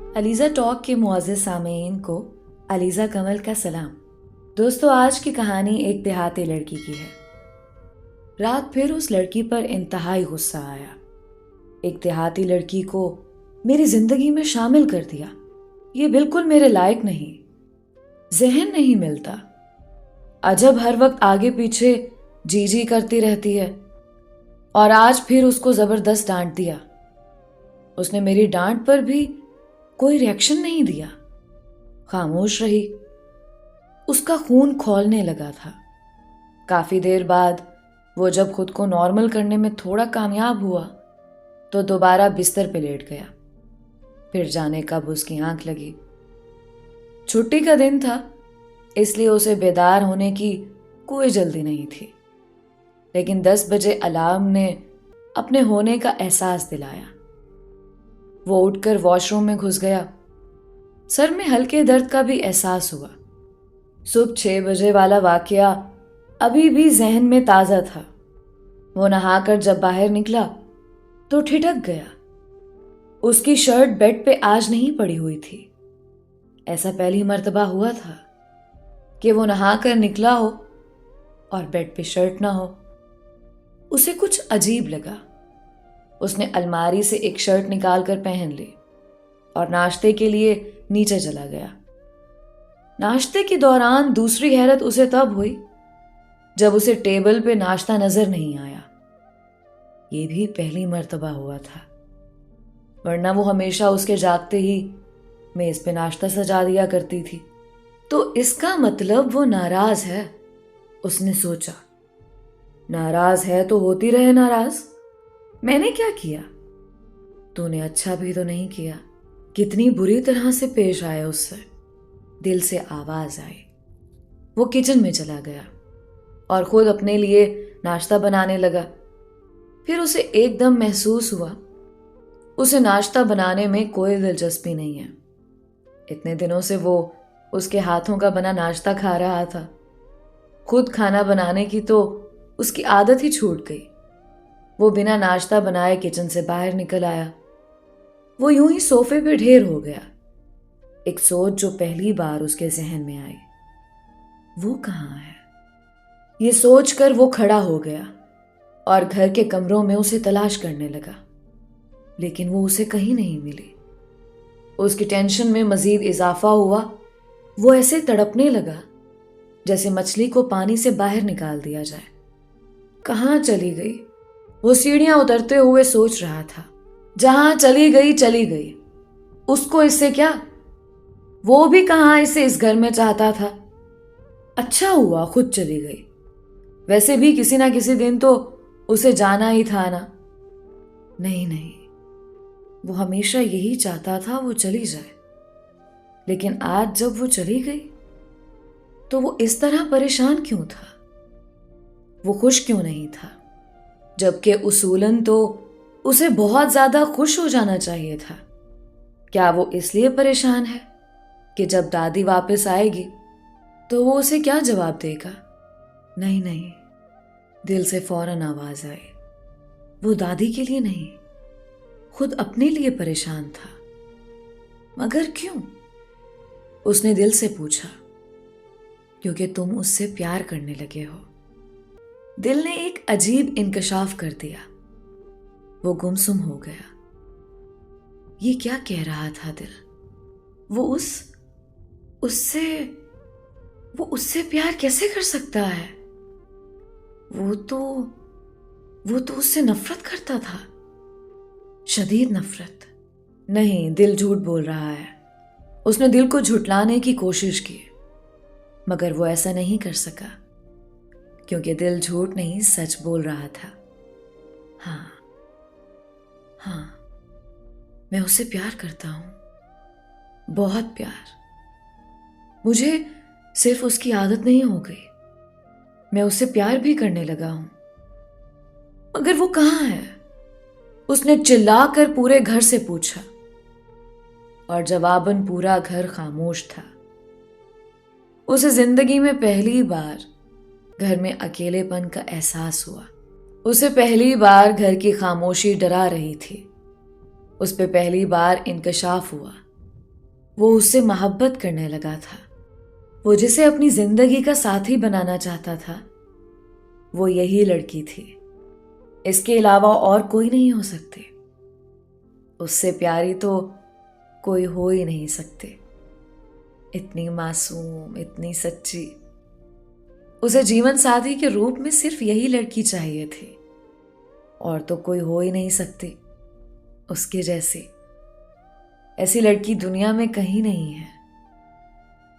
Aliza talk के मुअज़्ज़िज़ सामीन को अलीज़ा कमल का सलाम। दोस्तों, आज की कहानी एक देहाती लड़की की है। रात फिर उस लड़की पर इंतहाई गुस्सा आया। एक देहाती लड़की को मेरी जिंदगी में शामिल कर दिया। ये बिल्कुल मेरे लायक नहीं। जहन नहीं मिलता। अजब हर वक्त आगे पीछे जी जी करती रहती है। और आज फिर उसको जबरदस्त डांट दिया। उसने मेरी डांट पर भी कोई रिएक्शन नहीं दिया, खामोश रही। उसका खून खौलने लगा था। काफी देर बाद वो जब खुद को नॉर्मल करने में थोड़ा कामयाब हुआ तो दोबारा बिस्तर पे लेट गया। फिर जाने कब उसकी आंख लगी। छुट्टी का दिन था, इसलिए उसे बेदार होने की कोई जल्दी नहीं थी। लेकिन 10 बजे अलार्म ने अपने होने का एहसास दिलाया। वो उठकर वॉशरूम में घुस गया। सर में हल्के दर्द का भी एहसास हुआ। सुबह 6 बजे वाला वाकया अभी भी जहन में ताज़ा था। वो नहाकर जब बाहर निकला तो ठिठक गया। उसकी शर्ट बेड पे आज नहीं पड़ी हुई थी। ऐसा पहली मर्तबा हुआ था कि वो नहाकर निकला हो और बेड पे शर्ट ना हो। उसे कुछ अजीब लगा। उसने अलमारी से एक शर्ट निकाल कर पहन ली और नाश्ते के लिए नीचे चला गया। नाश्ते के दौरान दूसरी हैरत उसे तब हुई जब उसे टेबल पे नाश्ता नजर नहीं आया। ये भी पहली मर्तबा हुआ था, वरना वो हमेशा उसके जागते ही मेज पे नाश्ता सजा दिया करती थी। तो इसका मतलब वो नाराज है, उसने सोचा। नाराज है तो होती रहे नाराज। मैंने क्या किया? तूने अच्छा भी तो नहीं किया। कितनी बुरी तरह से पेश आए उससे। दिल से आवाज आई। वो किचन में चला गया और खुद अपने लिए नाश्ता बनाने लगा। फिर उसे एकदम महसूस हुआ उसे नाश्ता बनाने में कोई दिलचस्पी नहीं है। इतने दिनों से वो उसके हाथों का बना नाश्ता खा रहा था। खुद खाना बनाने की तो उसकी आदत ही छूट गई। वो बिना नाश्ता बनाए किचन से बाहर निकल आया। वो यूं ही सोफे पे ढेर हो गया। एक सोच जो पहली बार उसके जहन में आई, वो कहाँ है? ये सोचकर वो खड़ा हो गया और घर के कमरों में उसे तलाश करने लगा, लेकिन वो उसे कहीं नहीं मिली। उसकी टेंशन में मजीद इजाफा हुआ। वो ऐसे तड़पने लगा जैसे मछली को पानी से बाहर निकाल दिया जाए। कहाँ चली गई? वो सीढ़ियां उतरते हुए सोच रहा था। जहां चली गई चली गई, उसको इससे क्या? वो भी कहां इसे इस घर में चाहता था। अच्छा हुआ खुद चली गई। वैसे भी किसी ना किसी दिन तो उसे जाना ही था ना। नहीं नहीं, वो हमेशा यही चाहता था वो चली जाए। लेकिन आज जब वो चली गई तो वो इस तरह परेशान क्यों था? वो खुश क्यों नहीं था? जबकि उसूलन तो उसे बहुत ज्यादा खुश हो जाना चाहिए था। क्या वो इसलिए परेशान है कि जब दादी वापस आएगी तो वो उसे क्या जवाब देगा? नहीं नहीं, दिल से फौरन आवाज आई। वो दादी के लिए नहीं, खुद अपने लिए परेशान था। मगर क्यों? उसने दिल से पूछा। क्योंकि तुम उससे प्यार करने लगे हो। दिल ने एक अजीब इंकशाफ कर दिया। वो गुमसुम हो गया। ये क्या कह रहा था दिल? वो उससे प्यार कैसे कर सकता है? वो तो उससे नफरत करता था, शदीद नफरत। नहीं, दिल झूठ बोल रहा है। उसने दिल को झुठलाने की कोशिश की, मगर वो ऐसा नहीं कर सका, क्योंकि दिल झूठ नहीं सच बोल रहा था। हाँ, मैं उससे प्यार करता हूं, बहुत प्यार। मुझे सिर्फ उसकी आदत नहीं हो गई, मैं उससे प्यार भी करने लगा हूं। मगर वो कहाँ है? उसने चिल्लाकर पूरे घर से पूछा और जवाबन पूरा घर खामोश था। उसे जिंदगी में पहली बार घर में अकेलेपन का एहसास हुआ। उसे पहली बार घर की खामोशी डरा रही थी। उस पे पहली बार इंकशाफ हुआ वो उससे मोहब्बत करने लगा था। वो जिसे अपनी जिंदगी का साथी बनाना चाहता था, वो यही लड़की थी। इसके अलावा और कोई नहीं हो सकती। उससे प्यारी तो कोई हो ही नहीं सकती। इतनी मासूम, इतनी सच्ची। उसे जीवन साथी के रूप में सिर्फ यही लड़की चाहिए थी, और तो कोई हो ही नहीं सकती उसके जैसी। ऐसी लड़की दुनिया में कहीं नहीं है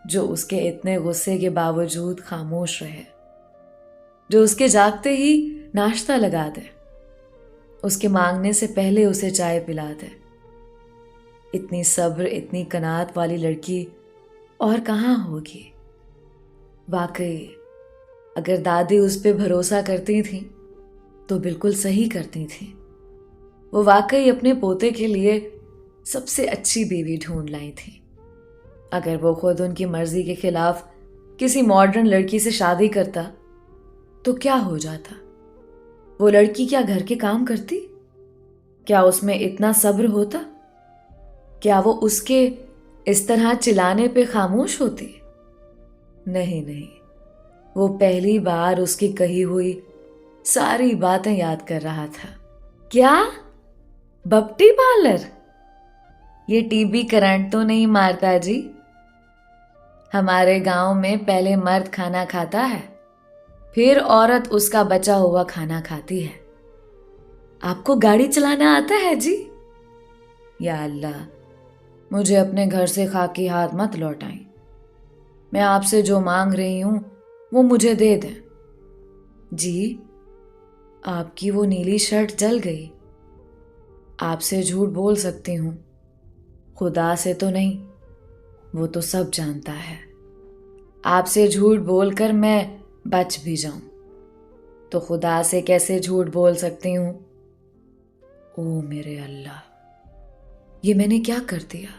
जो उसके इतने गुस्से के बावजूद खामोश रहे, जो उसके जागते ही नाश्ता लगा दे, उसके मांगने से पहले उसे चाय पिला दे। इतनी सब्र, इतनी कनात वाली लड़की और कहाँ होगी। वाकई अगर दादी उस पर भरोसा करती थी तो बिल्कुल सही करती थी। वो वाकई अपने पोते के लिए सबसे अच्छी बीवी ढूंढ लाई थी। अगर वो खुद उनकी मर्जी के खिलाफ किसी मॉडर्न लड़की से शादी करता तो क्या हो जाता। वो लड़की क्या घर के काम करती? क्या उसमें इतना सब्र होता? क्या वो उसके इस तरह चिल्लाने पे खामोश होती? नहीं नहीं, वो पहली बार उसकी कही हुई सारी बातें याद कर रहा था। क्या बप्टी पार्लर? ये टीबी करंट तो नहीं मारता जी? हमारे गांव में पहले मर्द खाना खाता है, फिर औरत उसका बचा हुआ खाना खाती है। आपको गाड़ी चलाना आता है जी? या अल्लाह, मुझे अपने घर से खाकी हाथ मत लौटाएं। मैं आपसे जो मांग रही हूं वो मुझे दे दें। जी, आपकी वो नीली शर्ट जल गई। आपसे झूठ बोल सकती हूं, खुदा से तो नहीं, वो तो सब जानता है। आपसे झूठ बोलकर मैं बच भी जाऊं तो खुदा से कैसे झूठ बोल सकती हूं? ओ मेरे अल्लाह, ये मैंने क्या कर दिया?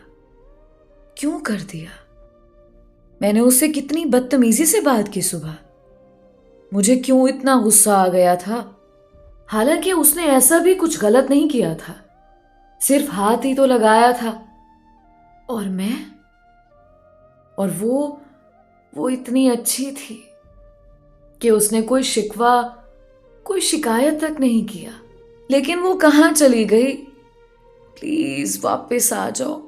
क्यों कर दिया? मैंने उससे कितनी बदतमीजी से बात की सुबह। मुझे क्यों इतना गुस्सा आ गया था? हालांकि उसने ऐसा भी कुछ गलत नहीं किया था, सिर्फ हाथ ही तो लगाया था। और मैं, और वो इतनी अच्छी थी कि उसने कोई शिकवा, कोई शिकायत तक नहीं किया। लेकिन वो कहाँ चली गई? प्लीज वापस आ जाओ।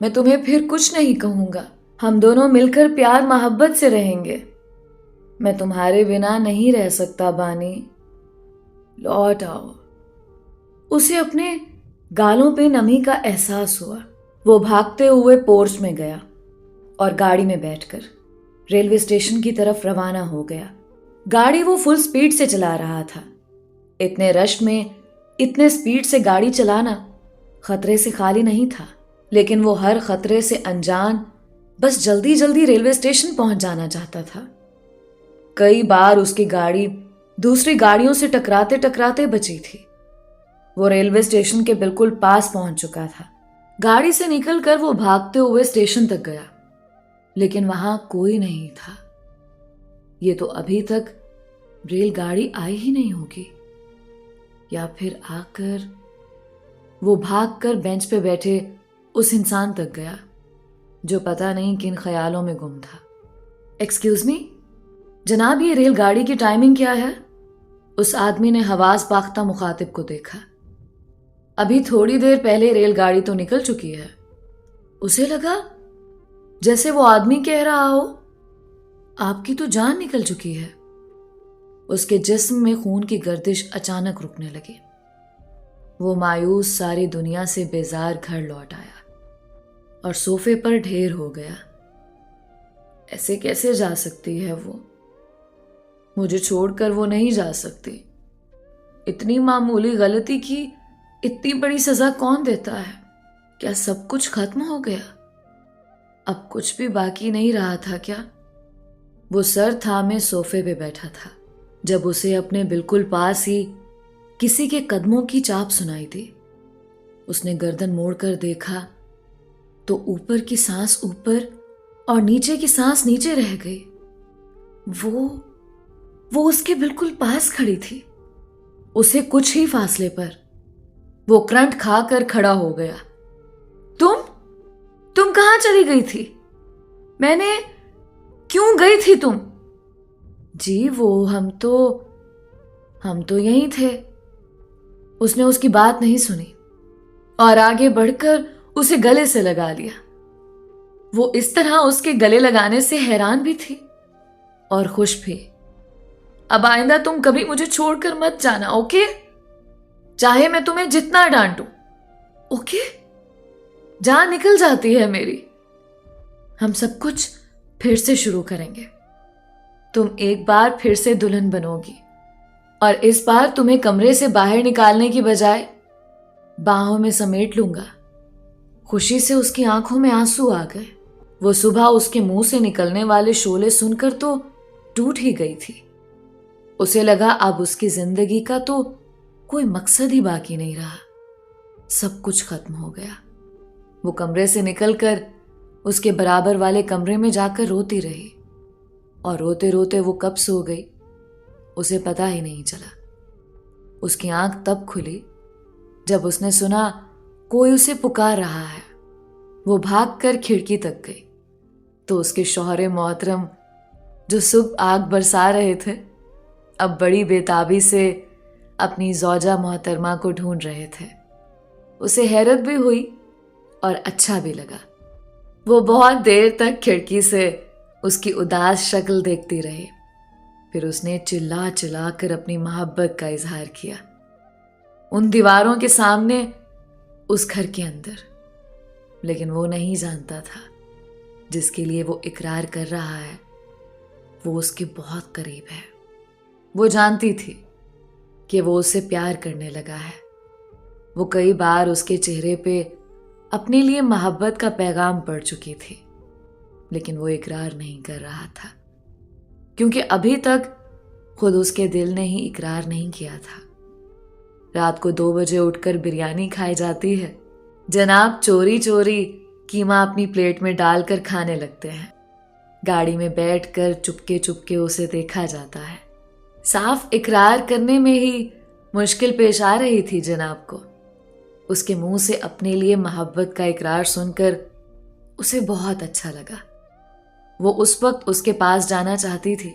मैं तुम्हें फिर कुछ नहीं कहूंगा। हम दोनों मिलकर प्यार मोहब्बत से रहेंगे। मैं तुम्हारे बिना नहीं रह सकता बानी। लौट आओ। उसे अपने गालों पे नमी का एहसास हुआ। वो भागते हुए पोर्च में गया और गाड़ी में बैठकर रेलवे स्टेशन की तरफ रवाना हो गया। गाड़ी वो फुल स्पीड से चला रहा था। इतने रश में इतने स्पीड से गाड़ी चलाना खतरे से खाली नहीं था, लेकिन वो हर खतरे से अनजान बस जल्दी जल्दी रेलवे स्टेशन पहुंच जाना चाहता था। कई बार उसकी गाड़ी दूसरी गाड़ियों से टकराते टकराते बची थी। वो रेलवे स्टेशन के बिल्कुल पास पहुंच चुका था। गाड़ी से निकलकर वो भागते हुए स्टेशन तक गया, लेकिन वहां कोई नहीं था। ये तो अभी तक रेलगाड़ी आई ही नहीं होगी, या फिर आकर वो भागकर बेंच पे बैठे उस इंसान तक गया जो पता नहीं किन ख्यालों में गुम था। एक्सक्यूज मी जनाब, ये रेलगाड़ी की टाइमिंग क्या है? उस आदमी ने हवास बाख्ता मुखातिब को देखा। अभी थोड़ी देर पहले रेलगाड़ी तो निकल चुकी है। उसे लगा जैसे वो आदमी कह रहा हो, आपकी तो जान निकल चुकी है। उसके जिस्म में खून की गर्दिश अचानक रुकने लगी। वो मायूस सारी दुनिया से बेजार घर लौट आया और सोफे पर ढेर हो गया। ऐसे कैसे जा सकती है वो? मुझे छोड़कर वो नहीं जा सकती। इतनी मामूली गलती की इतनी बड़ी सजा कौन देता है? क्या सब कुछ खत्म हो गया? अब कुछ भी बाकी नहीं रहा था क्या? वो सर थामे सोफे पे बैठा था जब उसे अपने बिल्कुल पास ही किसी के कदमों की चाप सुनाई दी। उसने गर्दन मोड़कर देखा तो ऊपर की सांस ऊपर और नीचे की सांस नीचे रह गई। वो उसके बिल्कुल पास खड़ी थी, उसे कुछ ही फासले पर। वो करंट खाकर खड़ा हो गया। तुम कहां कहाँ चली गई थी? मैंने क्यों गई थी तुम? जी वो हम तो यहीं थे। उसने उसकी बात नहीं सुनी और आगे बढ़कर उसे गले से लगा लिया। वो इस तरह उसके गले लगाने से हैरान भी थी और खुश भी। अब आइंदा तुम कभी मुझे छोड़कर मत जाना, ओके? चाहे मैं तुम्हें जितना डांटूं, ओके? जान निकल जाती है मेरी। हम सब कुछ फिर से शुरू करेंगे। तुम एक बार फिर से दुल्हन बनोगी और इस बार तुम्हें कमरे से बाहर निकालने की बजाय बाहों में समेट लूंगा। खुशी से उसकी आंखों में आंसू आ गए। वो सुबह उसके मुंह से निकलने वाले शोले सुनकर तो टूट ही गई थी। उसे लगा अब उसकी जिंदगी का तो कोई मकसद ही बाकी नहीं रहा, सब कुछ खत्म हो गया। वो कमरे से निकलकर उसके बराबर वाले कमरे में जाकर रोती रही और रोते रोते वो कब सो गई उसे पता ही नहीं चला। उसकी आंख तब खुली जब उसने सुना कोई उसे पुकार रहा है। वो भागकर खिड़की तक गई तो उसके शौहरे मोहतरम जो सुबह आग बरसा रहे थे अब बड़ी बेताबी से अपनी ज़ौजा मोहतरमा को ढूंढ रहे थे। उसे हैरत भी हुई और अच्छा भी लगा। वो बहुत देर तक खिड़की से उसकी उदास शक्ल देखती रही। फिर उसने चिल्ला चिल्ला कर अपनी मोहब्बत का इजहार किया, उन दीवारों के सामने, उस घर के अंदर। लेकिन वो नहीं जानता था जिसके लिए वो इकरार कर रहा है वो उसके बहुत करीब है। वो जानती थी कि वो उससे प्यार करने लगा है। वो कई बार उसके चेहरे पे अपने लिए मोहब्बत का पैगाम पढ़ चुकी थी, लेकिन वो इकरार नहीं कर रहा था क्योंकि अभी तक खुद उसके दिल ने ही इकरार नहीं किया था। रात को 2 बजे उठकर बिरयानी खाई जाती है। जनाब चोरी चोरी कीमा अपनी प्लेट में डालकर खाने लगते हैं। गाड़ी में बैठकर चुपके चुपके उसे देखा जाता है। साफ इकरार करने में ही मुश्किल पेश आ रही थी जनाब को। उसके मुंह से अपने लिए मोहब्बत का इकरार सुनकर उसे बहुत अच्छा लगा। वो उस वक्त उसके पास जाना चाहती थी,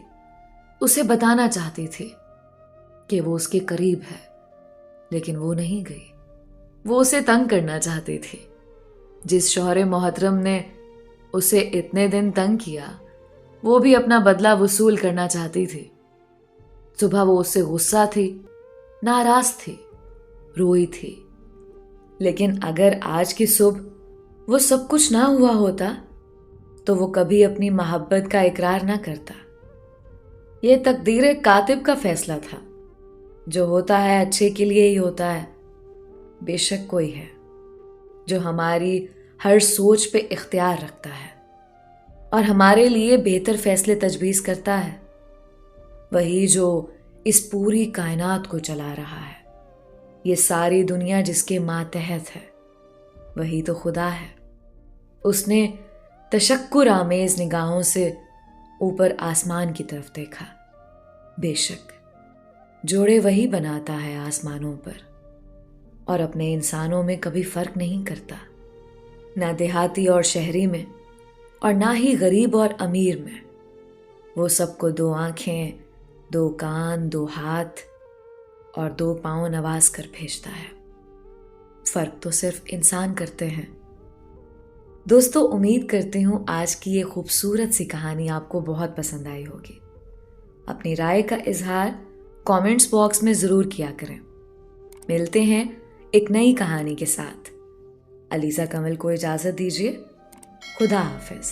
उसे बताना चाहती थी कि वो उसके करीब है, लेकिन वो नहीं गई। वो उसे तंग करना चाहती थी। जिस शौहरे मोहतरम ने उसे इतने दिन तंग किया वो भी अपना बदला वसूल करना चाहती थी। सुबह वो उससे गुस्सा थी, नाराज थी, रोई थी। लेकिन अगर आज की सुबह वो सब कुछ ना हुआ होता तो वो कभी अपनी मोहब्बत का इकरार ना करता। यह तकदीर कातिब का फैसला था। जो होता है अच्छे के लिए ही होता है। बेशक कोई है जो हमारी हर सोच पे इख्तियार रखता है और हमारे लिए बेहतर फैसले तजवीज़ करता है। वही जो इस पूरी कायनात को चला रहा है। ये सारी दुनिया जिसके मातहत है वही तो खुदा है। उसने तशक्कुर आमेज निगाहों से ऊपर आसमान की तरफ देखा। बेशक जोड़े वही बनाता है आसमानों पर और अपने इंसानों में कभी फर्क नहीं करता, ना देहाती और शहरी में और ना ही गरीब और अमीर में। वो सबको 2 आंखें, 2 कान, 2 हाथ और 2 पांव नवाज कर भेजता है। फर्क तो सिर्फ इंसान करते हैं। दोस्तों, उम्मीद करती हूँ आज की ये खूबसूरत सी कहानी आपको बहुत पसंद आई होगी। अपनी राय का इजहार कमेंट्स बॉक्स में ज़रूर किया करें। मिलते हैं एक नई कहानी के साथ। अलीज़ा कमल को इजाज़त दीजिए। खुदा हाफिज़।